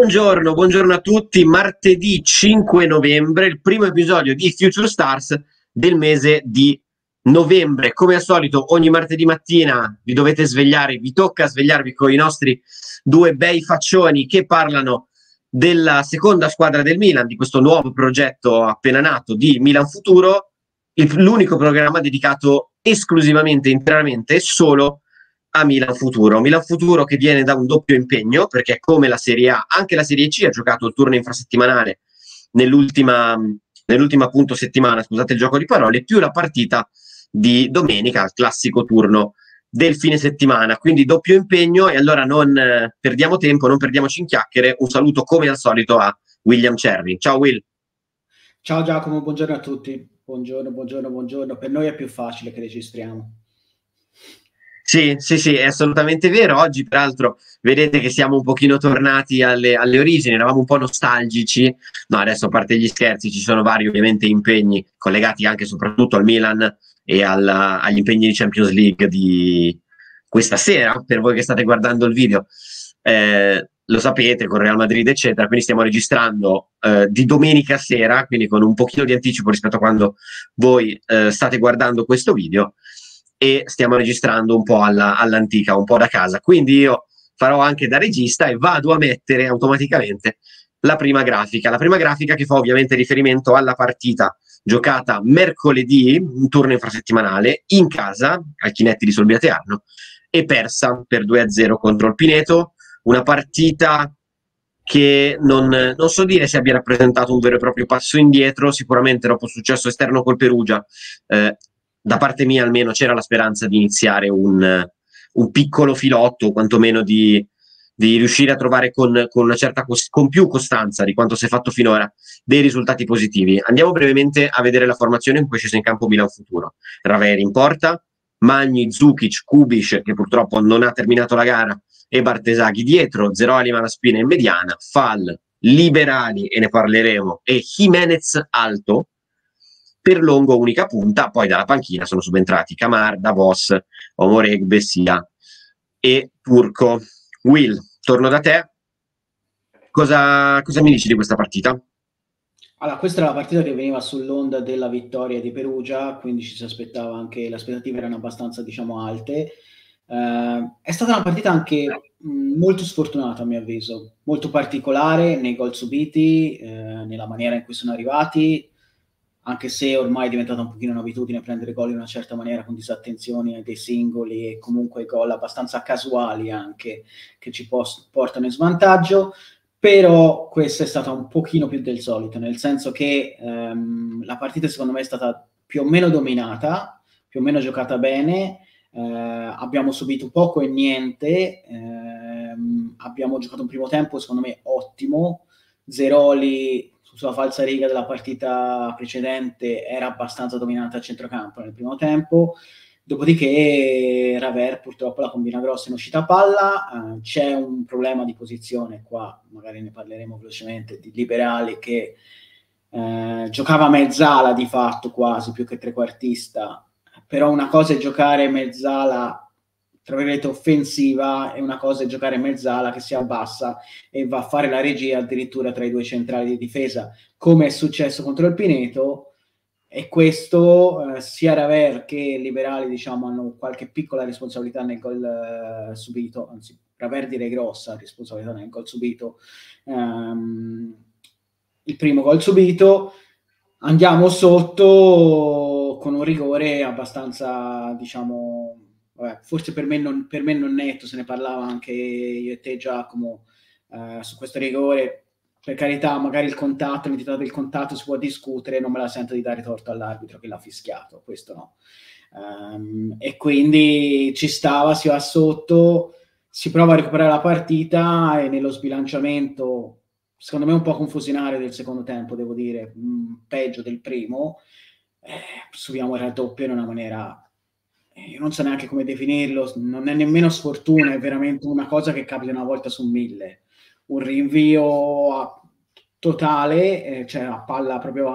Buongiorno a tutti. Martedì 5 novembre, il primo episodio di Future Stars del mese di novembre. Come al solito, ogni martedì mattina vi dovete svegliare, vi tocca svegliarvi con i nostri due bei faccioni che parlano della seconda squadra del Milan, di questo nuovo progetto appena nato di Milan Futuro, l'unico programma dedicato esclusivamente, interamente e solo a Milan Futuro. Milan Futuro che viene da un doppio impegno, perché come la Serie A, anche la Serie C ha giocato il turno infrasettimanale nell'ultima appunto settimana, scusate il gioco di parole, più la partita di domenica, il classico turno del fine settimana. Quindi doppio impegno e allora non perdiamo tempo, non perdiamoci in chiacchiere. Un saluto come al solito a William Cherry. Ciao Will. Ciao Giacomo, buongiorno a tutti. Buongiorno. Per noi è più facile che registriamo. Sì, è assolutamente vero. Oggi, peraltro, vedete che siamo un pochino tornati alle origini, eravamo un po' nostalgici. No, adesso, a parte gli scherzi, ci sono vari ovviamente impegni collegati anche e soprattutto al Milan e agli impegni di Champions League di questa sera, per voi che state guardando il video. Lo sapete, con Real Madrid, eccetera, quindi stiamo registrando di domenica sera, quindi con un pochino di anticipo rispetto a quando voi state guardando questo video. E stiamo registrando un po' all'antica, un po' da casa. Quindi io farò anche da regista e vado a mettere automaticamente la prima grafica che fa ovviamente riferimento alla partita giocata mercoledì, un turno infrasettimanale, in casa, al Chinetti di Solbiate Arno, e persa per 2-0 contro il Pineto. Una partita che non so dire se abbia rappresentato un vero e proprio passo indietro. Sicuramente dopo il successo esterno col Perugia, da parte mia almeno c'era la speranza di iniziare un piccolo filotto, quantomeno di riuscire a trovare con una certa con più costanza di quanto si è fatto finora dei risultati positivi. Andiamo brevemente a vedere la formazione in cui è sceso in campo Milan Futuro. Raveri in porta, Magni, Zukic, Kubic, che purtroppo non ha terminato la gara, e Bartesaghi dietro, Zeroli, Malaspina in mediana, Fall, Liberali, e ne parleremo, e Jimenez alto. Per Longo unica punta. Poi dalla panchina sono subentrati Camar, Davos, Omoreg, Bessia e Turco. Will, torno da te. Cosa mi dici di questa partita? Allora, questa era la partita che veniva sull'onda della vittoria di Perugia, quindi ci si aspettava anche, le aspettative erano abbastanza, diciamo, alte. È stata una partita anche molto sfortunata, a mio avviso, molto particolare nei gol subiti, nella maniera in cui sono arrivati, anche se ormai è diventata un pochino un'abitudine prendere gol in una certa maniera, con disattenzioni dei singoli e comunque gol abbastanza casuali anche, che ci portano in svantaggio. Però questa è stata un pochino più del solito, nel senso che la partita secondo me è stata più o meno dominata, più o meno giocata bene, abbiamo subito poco e niente, abbiamo giocato un primo tempo secondo me ottimo. Zeroli sulla falsa riga della partita precedente era abbastanza dominante a centrocampo nel primo tempo. Dopodiché Raver purtroppo la combina grossa in uscita palla, c'è un problema di posizione qua, magari ne parleremo velocemente, di Liberali che giocava mezzala di fatto quasi più che trequartista, però una cosa è giocare mezzala tra virgolette offensiva e una cosa è giocare mezzala che si abbassa e va a fare la regia addirittura tra i due centrali di difesa, come è successo contro il Pineto. E questo sia Raver che Liberali, diciamo, hanno qualche piccola responsabilità nel gol subito, anzi Raver direi grossa responsabilità nel gol subito, il primo gol subito. Andiamo sotto con un rigore abbastanza, diciamo, forse per me non netto, se ne parlava anche io e te Giacomo su questo rigore. Per carità, magari il contatto, l'entità del contatto si può discutere, non me la sento di dare torto all'arbitro che l'ha fischiato, questo no. E quindi ci stava, si va sotto, si prova a recuperare la partita e nello sbilanciamento, secondo me un po' confusionario del secondo tempo, devo dire, peggio del primo, subiamo il raddoppio in una maniera, io non so neanche come definirlo, non è nemmeno sfortuna, è veramente una cosa che capita una volta su 1000. Un rinvio totale, cioè a palla proprio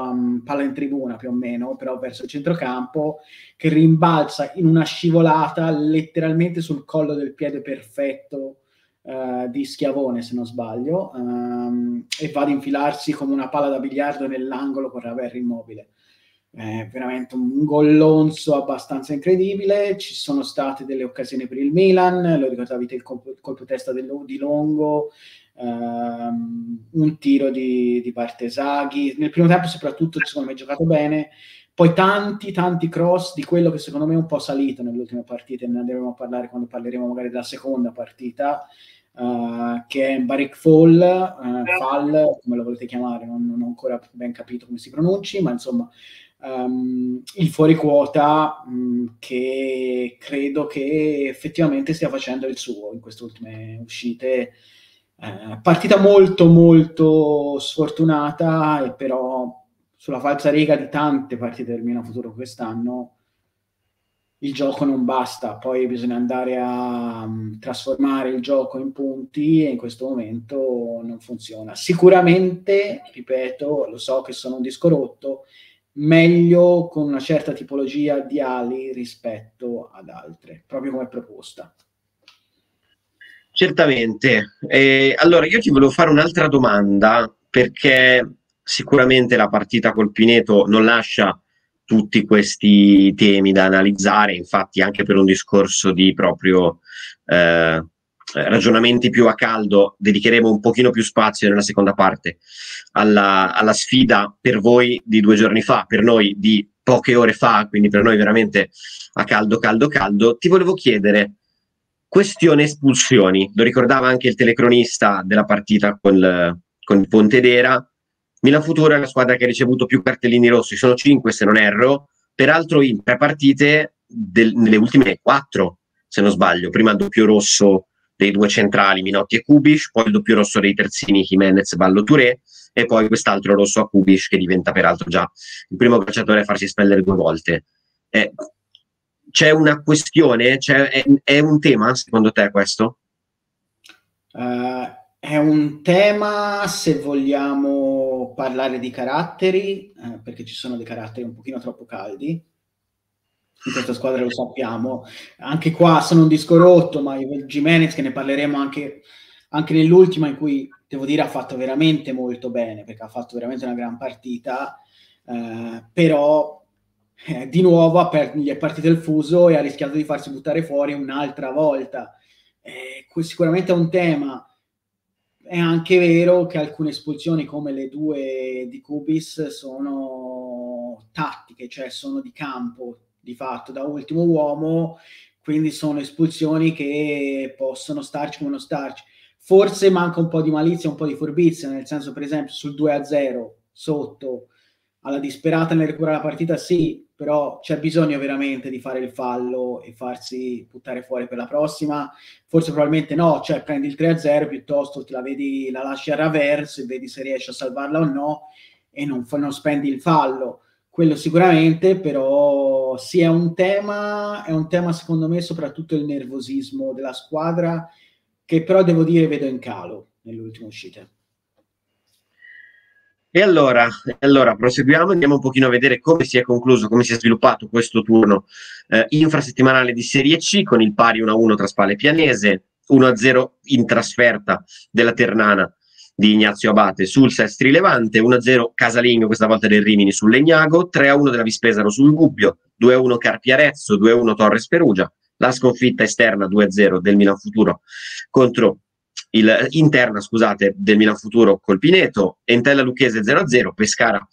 palla in tribuna più o meno, però verso il centrocampo, che rimbalza in una scivolata letteralmente sul collo del piede perfetto di Schiavone, se non sbaglio, e va ad infilarsi come una palla da biliardo nell'angolo con Raverri immobile. Veramente un gollonzo abbastanza incredibile. Ci sono state delle occasioni per il Milan, lo ricordavi il colpo testa di Longo, un tiro di Bartesaghi nel primo tempo, soprattutto secondo me giocato bene. Poi tanti cross di quello che secondo me è un po' salito nelle ultime partite, ne andremo a parlare quando parleremo magari della seconda partita, che è Barik Fall, come lo volete chiamare, non ho ancora ben capito come si pronunci, ma insomma il fuori quota, che credo che effettivamente stia facendo il suo in queste ultime uscite. Partita molto sfortunata, e però sulla falsariga di tante partite del Milan Futuro quest'anno il gioco non basta, poi bisogna andare a trasformare il gioco in punti, e in questo momento non funziona. Sicuramente, ripeto, lo so che sono un disco rotto, meglio con una certa tipologia di ali rispetto ad altre, proprio come proposta. Certamente. Allora, io ti volevo fare un'altra domanda, perché sicuramente la partita col Pineto non lascia tutti questi temi da analizzare, infatti anche per un discorso di proprio ragionamenti più a caldo dedicheremo un pochino più spazio nella seconda parte alla sfida per voi di 2 giorni fa, per noi di poche ore fa, quindi per noi veramente a caldo. Ti volevo chiedere, questione espulsioni, lo ricordava anche il telecronista della partita con il Pontedera. Milan Futuro è la squadra che ha ricevuto più cartellini rossi, sono 5 se non erro, peraltro in 3 partite nelle ultime 4, se non sbaglio. Prima il doppio rosso dei 2 centrali Minotti e Kubiš, poi il doppio rosso dei terzini Jimenez, Ballo, Touré, e poi quest'altro rosso a Kubiš, che diventa peraltro già il primo calciatore a farsi espellere 2 volte. C'è una questione? È un tema secondo te questo? È un tema, se vogliamo parlare di caratteri, perché ci sono dei caratteri un pochino troppo caldi in questa squadra, lo sappiamo. Anche qua sono un disco rotto, ma Jimenez, che ne parleremo anche nell'ultima, in cui devo dire ha fatto veramente molto bene, perché ha fatto veramente una gran partita, però di nuovo gli è partito il fuso e ha rischiato di farsi buttare fuori un'altra volta. Sicuramente è un tema. È anche vero che alcune espulsioni, come le 2 di Kubiš, sono tattiche, cioè sono di campo, di fatto, da ultimo uomo, quindi sono espulsioni che possono starci come non starci. Forse manca un po' di malizia, un po' di furbizia, nel senso, per esempio, sul 2-0 sotto, alla disperata nel recuperare la partita, sì, però c'è bisogno veramente di fare il fallo e farsi buttare fuori per la prossima. Forse probabilmente no, cioè prendi il 3-0, piuttosto te la lasci a Ravers e vedi se riesci a salvarla o no, e non spendi il fallo. Quello sicuramente, però sì, è un tema secondo me, soprattutto il nervosismo della squadra, che però devo dire vedo in calo nelle ultime uscite. E allora proseguiamo, andiamo un pochino a vedere come si è concluso, come si è sviluppato questo turno infrasettimanale di Serie C, con il pari 1-1 tra Spal e Pianese, 1-0 in trasferta della Ternana di Ignazio Abate sul Sestri Levante, 1-0 casalingo questa volta del Rimini sul Legnago, 3-1 della Vispesaro sul Gubbio, 2-1 Carpi Arezzo, 2-1 Torres Perugia, la sconfitta esterna 2-0 del Milan Futuro contro interna, scusate, del Milan Futuro col Pineto, Entella Lucchese 0-0, Pescara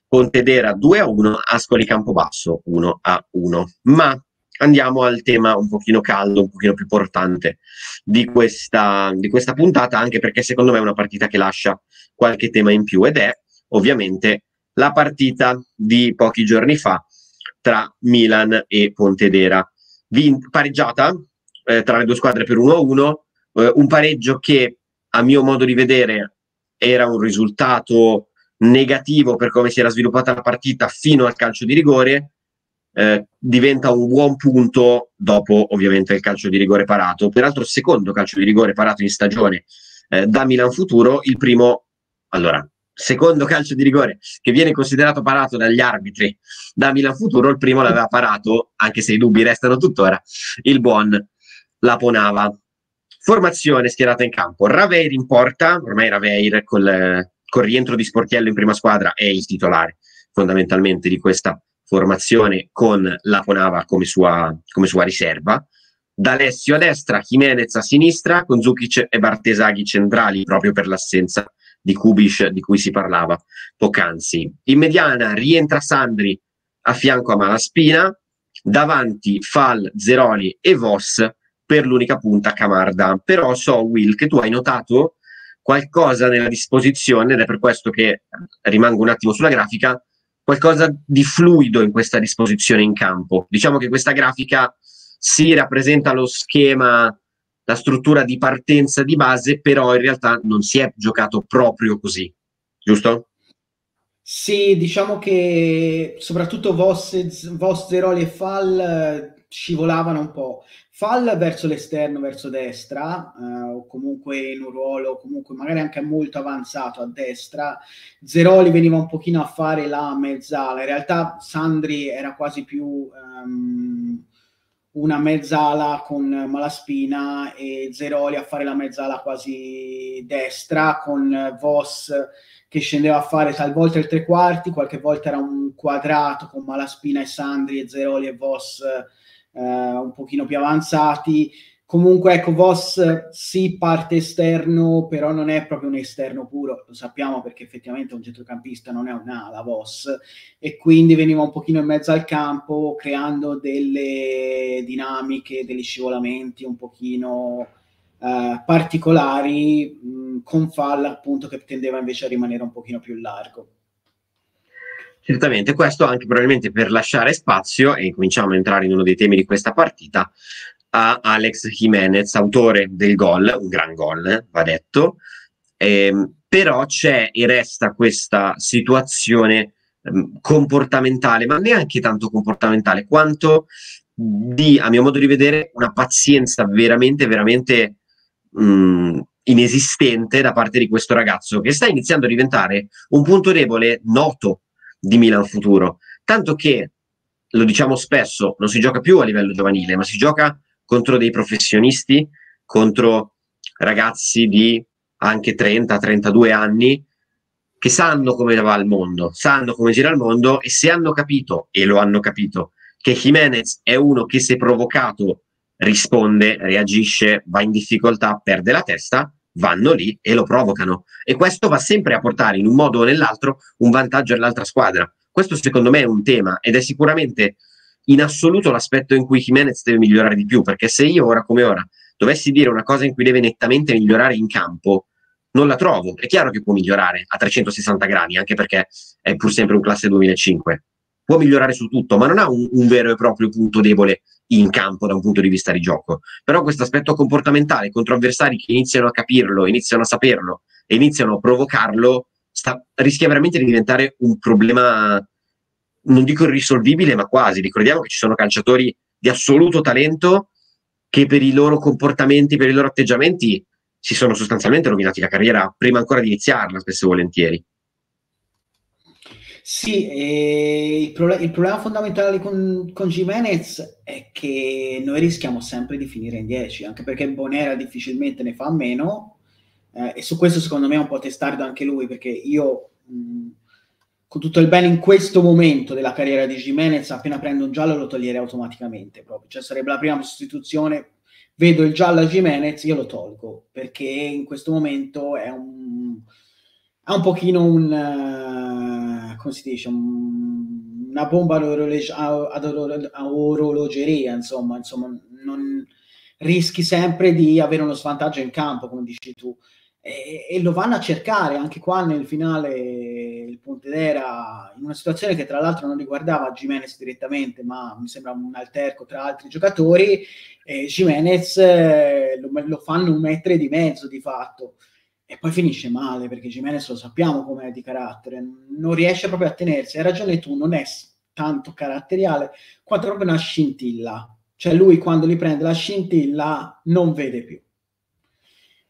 Pontedera 2-1, Ascoli Campobasso 1-1. Ma andiamo al tema un pochino caldo, un pochino più portante di questa puntata, anche perché secondo me è una partita che lascia qualche tema in più, ed è ovviamente la partita di pochi giorni fa tra Milan e Pontedera, pareggiata tra le 2 squadre per 1-1, un pareggio che a mio modo di vedere era un risultato negativo per come si era sviluppata la partita fino al calcio di rigore. Diventa un buon punto dopo ovviamente il calcio di rigore parato, peraltro il secondo calcio di rigore parato in stagione da Milan Futuro, il primo, allora, secondo calcio di rigore che viene considerato parato dagli arbitri da Milan Futuro, il primo l'aveva parato, anche se i dubbi restano tuttora, il buon Laponava. Formazione schierata in campo: Raveir in porta. Ormai Raveir col rientro di Sportiello in prima squadra è il titolare fondamentalmente di questa formazione, con Laponava come sua riserva. D'Alessio a destra, Jimenez a sinistra, con Zukic e Bartesaghi centrali, proprio per l'assenza di Kubic di cui si parlava poc'anzi. In mediana rientra Sandri a fianco a Malaspina, davanti Fall, Zeroli e Voss, per l'unica punta Camarda. Però so, Will, che tu hai notato qualcosa nella disposizione, ed è per questo che rimango un attimo sulla grafica, qualcosa di fluido in questa disposizione in campo. Diciamo che questa grafica si rappresenta lo schema, la struttura di partenza di base, però in realtà non si è giocato proprio così, giusto? Sì, diciamo che soprattutto Voss, Zeroli e Fall scivolavano un po'. Fall verso l'esterno, verso destra, o comunque in un ruolo comunque magari anche molto avanzato a destra. Zeroli veniva un pochino a fare la mezzala. In realtà Sandri era quasi più una mezzala con Malaspina, e Zeroli a fare la mezzala quasi destra, con Voss che scendeva a fare talvolta il tre quarti, qualche volta era un quadrato con Malaspina e Sandri e Zeroli e Voss un pochino più avanzati. Comunque ecco, Voss sì, parte esterno, però non è proprio un esterno puro, lo sappiamo, perché effettivamente un centrocampista non è un'ala Voss, e quindi veniva un pochino in mezzo al campo, creando delle dinamiche, degli scivolamenti un pochino particolari, con Fall appunto che tendeva invece a rimanere un pochino più largo. Certamente, questo anche probabilmente per lasciare spazio, e cominciamo a entrare in uno dei temi di questa partita, a Alex Jimenez, autore del gol, un gran gol, va detto, però c'è e resta questa situazione comportamentale, ma neanche tanto comportamentale, quanto di, a mio modo di vedere, una pazienza veramente, veramente inesistente da parte di questo ragazzo, che sta iniziando a diventare un punto debole noto di Milan futuro. Tanto che, lo diciamo spesso, non si gioca più a livello giovanile, ma si gioca contro dei professionisti, contro ragazzi di anche 30-32 anni, che sanno come va il mondo, sanno come gira il mondo, e se hanno capito, e lo hanno capito, che Jimenez è uno che se provocato risponde, reagisce, va in difficoltà, perde la testa, vanno lì e lo provocano. E questo va sempre a portare in un modo o nell'altro un vantaggio all'altra squadra. Questo secondo me è un tema, ed è sicuramente in assoluto l'aspetto in cui Jimenez deve migliorare di più, perché se io ora come ora dovessi dire una cosa in cui deve nettamente migliorare in campo, non la trovo. È chiaro che può migliorare a 360 gradi, anche perché è pur sempre un classe 2005. Può migliorare su tutto, ma non ha un vero e proprio punto debole in campo da un punto di vista di gioco. Però questo aspetto comportamentale contro avversari che iniziano a capirlo, iniziano a saperlo e iniziano a provocarlo, rischia veramente di diventare un problema, non dico irrisolvibile, ma quasi. Ricordiamo che ci sono calciatori di assoluto talento che per i loro comportamenti, per i loro atteggiamenti, si sono sostanzialmente rovinati la carriera prima ancora di iniziarla, spesso e volentieri. Sì, il problema fondamentale con Jimenez è che noi rischiamo sempre di finire in 10, anche perché Bonera difficilmente ne fa a meno, e su questo secondo me è un po' testardo anche lui, perché io, con tutto il bene in questo momento della carriera di Jimenez, appena prendo un giallo lo toglierei automaticamente, proprio. Cioè sarebbe la prima sostituzione, vedo il giallo a Jimenez, io lo tolgo, perché in questo momento è un pochino come si dice, una bomba a orologeria, insomma, non rischi sempre di avere uno svantaggio in campo, come dici tu, e lo vanno a cercare anche qua nel finale il Pontedera, in una situazione che tra l'altro non riguardava Jimenez direttamente, ma mi sembra un alterco tra altri giocatori, e Jimenez lo fanno un metro di mezzo di fatto. E poi finisce male, perché Jimenez lo sappiamo com'è di carattere, non riesce proprio a tenersi. Hai ragione tu, non è tanto caratteriale, quanto proprio una scintilla. Cioè lui quando li prende la scintilla non vede più.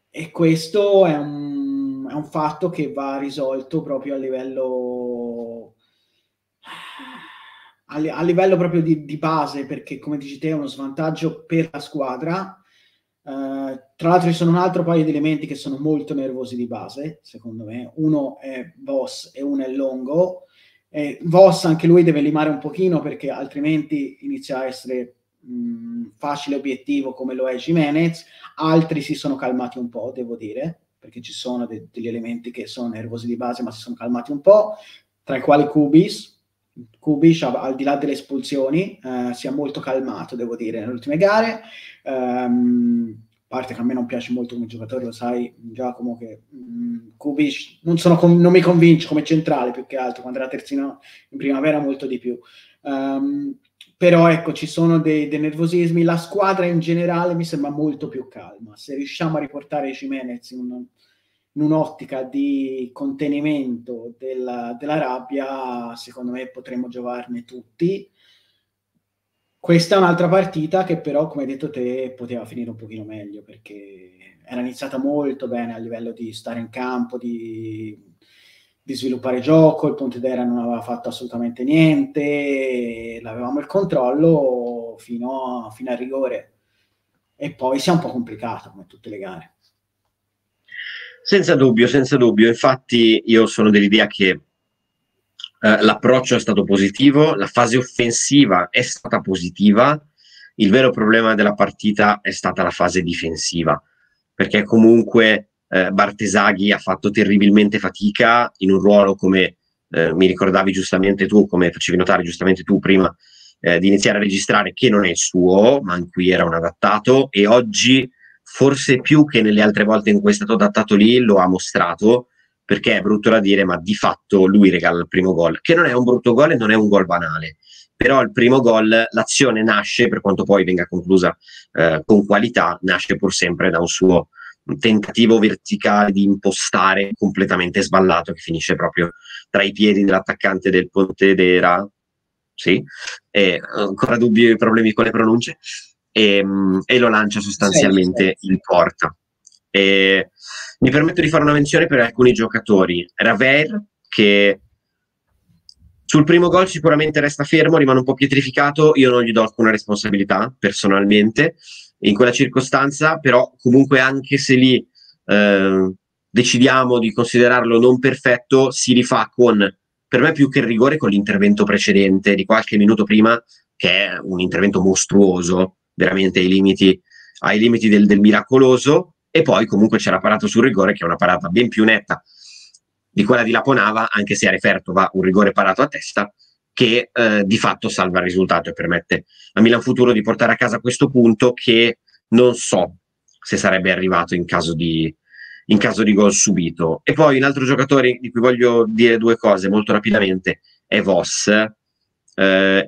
E questo è un fatto che va risolto proprio a livello proprio di base, perché come dici te è uno svantaggio per la squadra, Tra l'altro ci sono un altro paio di elementi che sono molto nervosi di base, secondo me. Uno è Voss e uno è Longo. Voss anche lui deve limare un pochino, perché altrimenti inizia a essere facile obiettivo come lo è Jimenez. Altri si sono calmati un po', devo dire, perché ci sono degli elementi che sono nervosi di base ma si sono calmati un po', tra i quali Kubic, al di là delle espulsioni, si è molto calmato, devo dire, nelle ultime gare. A parte che a me non piace molto come giocatore, lo sai, Giacomo, che Kubic non mi convince come centrale, più che altro, quando era terzino in primavera molto di più. Però ecco, ci sono dei nervosismi. La squadra in generale mi sembra molto più calma. Se riusciamo a riportare Jimenez in un'ottica di contenimento della rabbia, secondo me potremmo giovarne tutti. Questa è un'altra partita che però, come hai detto te, poteva finire un pochino meglio, perché era iniziata molto bene a livello di stare in campo, di sviluppare gioco. Il Pontedera non aveva fatto assolutamente niente, avevamo il controllo fino al rigore, e poi si è un po' complicato come tutte le gare. Senza dubbio, senza dubbio. Infatti io sono dell'idea che l'approccio è stato positivo, la fase offensiva è stata positiva, il vero problema della partita è stata la fase difensiva, perché comunque Bartesaghi ha fatto terribilmente fatica in un ruolo, come mi ricordavi giustamente tu, come facevi notare giustamente tu prima di iniziare a registrare, che non è il suo, ma in cui era un adattato, e oggi forse più che nelle altre volte in cui è stato adattato lì lo ha mostrato, perché è brutto da dire, ma di fatto lui regala il primo gol, che non è un brutto gol e non è un gol banale, però il primo gol, l'azione nasce, per quanto poi venga conclusa con qualità, nasce pur sempre da un suo tentativo verticale di impostare completamente sballato, che finisce proprio tra i piedi dell'attaccante del Pontedera, sì, e ancora dubbi e problemi con le pronunce, e lo lancia sostanzialmente in porta. E mi permetto di fare una menzione per alcuni giocatori. Raver, che sul primo gol sicuramente resta fermo, rimane un po' pietrificato, io non gli do alcuna responsabilità personalmente in quella circostanza, però comunque anche se lì decidiamo di considerarlo non perfetto, si rifà con, per me più che il rigore, con l'intervento precedente di qualche minuto prima, che è un intervento mostruoso, veramente ai limiti del miracoloso, e poi comunque c'è la parata sul rigore, che è una parata ben più netta di quella di Laponava, anche se a referto va un rigore parato a testa, che di fatto salva il risultato e permette a Milan Futuro di portare a casa questo punto, che non so se sarebbe arrivato in caso di gol subito. E poi un altro giocatore di cui voglio dire due cose molto rapidamente è Voss,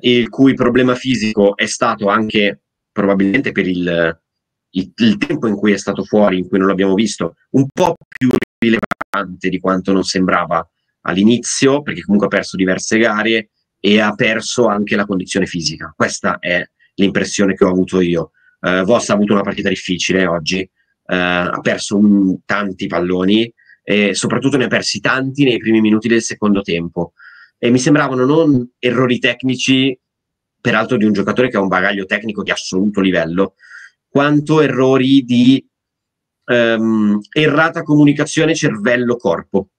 il cui problema fisico è stato anche, probabilmente per il tempo in cui è stato fuori, in cui non l'abbiamo visto, un po' più rilevante di quanto non sembrava all'inizio, perché comunque ha perso diverse gare e ha perso anche la condizione fisica. Questa è l'impressione che ho avuto io. Voss ha avuto una partita difficile oggi, ha perso tanti palloni e soprattutto ne ha persi tanti nei primi minuti del secondo tempo, e mi sembravano non errori tecnici, peraltro di un giocatore che ha un bagaglio tecnico di assoluto livello, quanto errori di errata comunicazione cervello-corpo.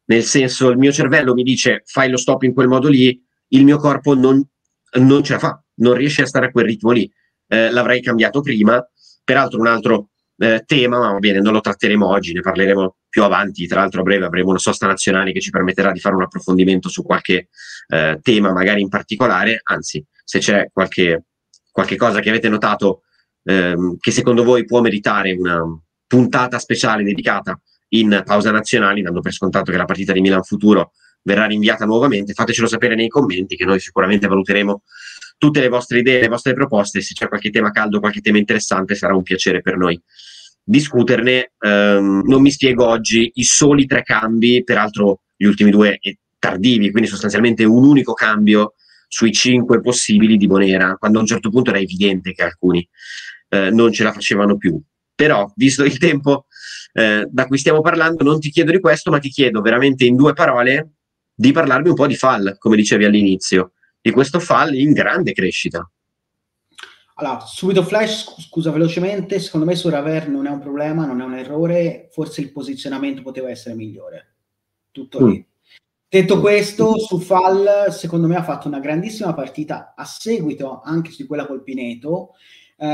Nel senso, il mio cervello mi dice fai lo stop in quel modo lì, il mio corpo non ce la fa, non riesce a stare a quel ritmo lì. L'avrei cambiato prima. Peraltro un altro tema, ma va bene, non lo tratteremo oggi, ne parleremo più avanti. Tra l'altro a breve avremo una sosta nazionale che ci permetterà di fare un approfondimento su qualche tema magari in particolare. Anzi, se c'è qualche cosa che avete notato che secondo voi può meritare una puntata speciale dedicata in pausa nazionali, dando per scontato che la partita di Milan Futuro verrà rinviata nuovamente, fatecelo sapere nei commenti, che noi sicuramente valuteremo tutte le vostre idee, le vostre proposte. Se c'è qualche tema caldo, qualche tema interessante, sarà un piacere per noi discuterne. Non mi spiego oggi i soli 3 cambi, peraltro gli ultimi 2 tardivi, quindi sostanzialmente un unico cambio sui 5 possibili di Bonera, quando a un certo punto era evidente che alcuni non ce la facevano più. Però, visto il tempo da cui stiamo parlando, non ti chiedo di questo, ma ti chiedo veramente in 2 parole di parlarmi un po' di Fall, come dicevi all'inizio, di questo Fall in grande crescita. Allora, subito flash, scusa velocemente, secondo me su Raver non è un problema, non è un errore, forse il posizionamento poteva essere migliore, tutto lì. Detto questo, su Fall secondo me ha fatto una grandissima partita a seguito anche di quella col Pineto.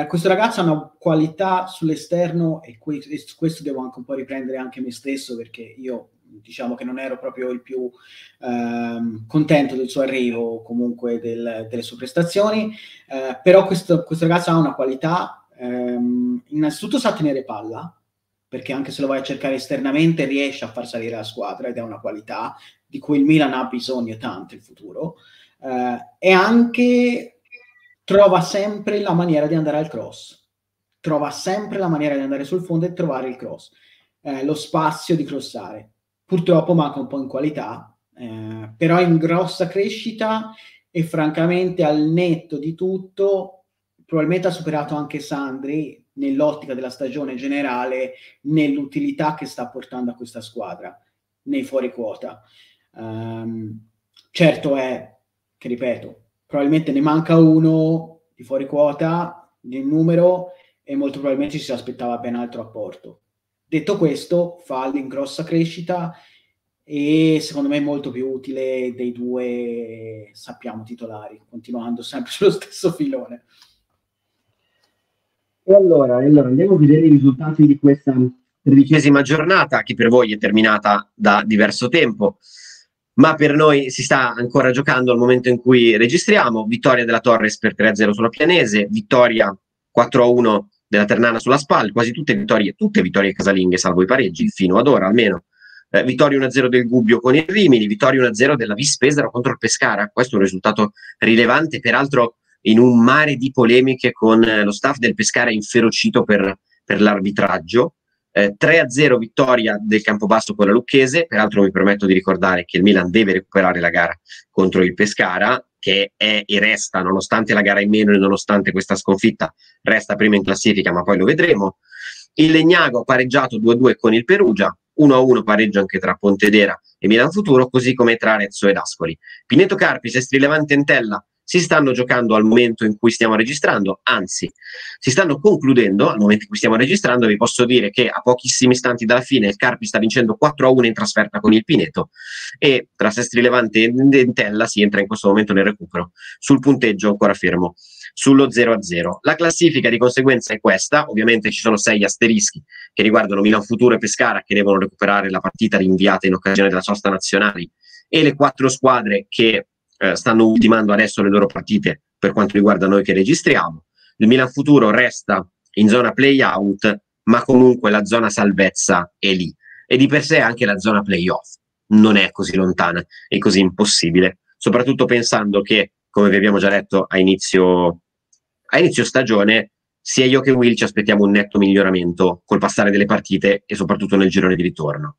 Questo ragazzo ha una qualità sull'esterno e questo devo anche un po' riprendere anche me stesso, perché io diciamo che non ero proprio il più contento del suo arrivo, comunque delle sue prestazioni, però questo ragazzo ha una qualità, innanzitutto sa tenere palla, perché anche se lo vai a cercare esternamente riesce a far salire la squadra ed è una qualità di cui il Milan ha bisogno tanto in futuro, e anche trova sempre la maniera di andare al cross, trova sempre la maniera di andare sul fondo e trovare il cross, lo spazio di crossare. Purtroppo manca un po' in qualità, però è in grossa crescita e francamente al netto di tutto probabilmente ha superato anche Sandri nell'ottica della stagione generale, nell'utilità che sta portando a questa squadra nei fuori quota. Certo è che, ripeto, probabilmente ne manca uno di fuori quota nel numero e molto probabilmente ci si aspettava ben altro apporto. Detto questo, Fall in grossa crescita e secondo me molto più utile dei due, sappiamo, titolari, continuando sempre sullo stesso filone. E allora andiamo a vedere i risultati di questa 13ª giornata, che per voi è terminata da diverso tempo, ma per noi si sta ancora giocando al momento in cui registriamo. Vittoria della Torres per 3-0 sulla Pianese, vittoria 4-1 della Ternana sulla Spal, quasi tutte vittorie casalinghe, salvo i pareggi, fino ad ora almeno. Vittoria 1-0 del Gubbio con il Rimini, vittoria 1-0 della Vis Pesaro contro il Pescara. Questo è un risultato rilevante, peraltro in un mare di polemiche con lo staff del Pescara inferocito per l'arbitraggio. 3-0 vittoria del Campobasso con la Lucchese. Peraltro mi permetto di ricordare che il Milan deve recuperare la gara contro il Pescara, che è e resta, nonostante la gara in meno e nonostante questa sconfitta, resta prima in classifica, ma poi lo vedremo. Il Legnago ha pareggiato 2-2 con il Perugia, 1-1 pareggio anche tra Pontedera e Milan Futuro, così come tra Arezzo ed Ascoli. Pineto Carpi, Sestri Levante e Entella si stanno giocando al momento in cui stiamo registrando, anzi si stanno concludendo al momento in cui stiamo registrando. Vi posso dire che a pochissimi istanti dalla fine il Carpi sta vincendo 4-1 in trasferta con il Pineto e tra Sestri Levante e Entella si entra in questo momento nel recupero, sul punteggio ancora fermo sullo 0-0. La classifica di conseguenza è questa. Ovviamente ci sono 6 asterischi che riguardano Milan Futuro e Pescara, che devono recuperare la partita rinviata in occasione della sosta nazionali, e le 4 squadre che stanno ultimando adesso le loro partite per quanto riguarda noi che registriamo. Il Milan Futuro resta in zona play-out, ma comunque la zona salvezza è lì, e di per sé anche la zona play-off non è così lontana e così impossibile, soprattutto pensando che, come vi abbiamo già detto a inizio stagione, sia io che Will ci aspettiamo un netto miglioramento col passare delle partite e soprattutto nel girone di ritorno.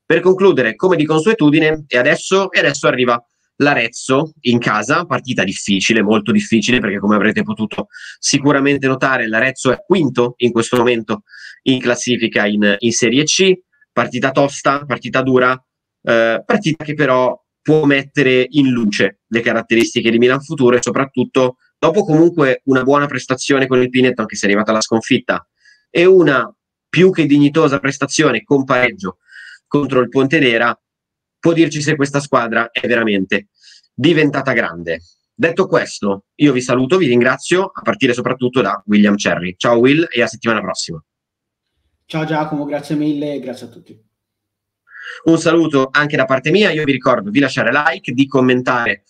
Per concludere, come di consuetudine, e adesso arriva l'Arezzo in casa, partita difficile, molto difficile, perché come avrete potuto sicuramente notare l'Arezzo è quinto in questo momento in classifica in Serie C. Partita tosta, partita dura, partita che però può mettere in luce le caratteristiche di Milan Futuro, e soprattutto dopo comunque una buona prestazione con il Pineto, anche se è arrivata la sconfitta, e una più che dignitosa prestazione con pareggio contro il Pontedera, può dirci se questa squadra è veramente diventata grande. Detto questo, io vi saluto, vi ringrazio, a partire soprattutto da William Cherry. Ciao Will e a settimana prossima. Ciao Giacomo, grazie mille e grazie a tutti. Un saluto anche da parte mia. Io vi ricordo di lasciare like, di commentare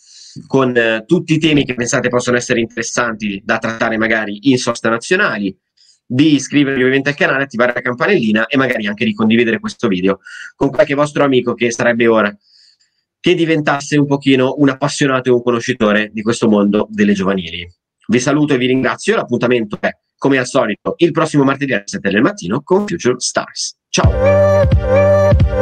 con tutti i temi che pensate possono essere interessanti da trattare magari in sosta nazionali, di iscrivervi ovviamente al canale, attivare la campanellina e magari anche di condividere questo video con qualche vostro amico che sarebbe ora che diventasse un pochino un appassionato e un conoscitore di questo mondo delle giovanili. Vi saluto e vi ringrazio. L'appuntamento è, come al solito, il prossimo martedì alle 7 del mattino con Future Stars. Ciao!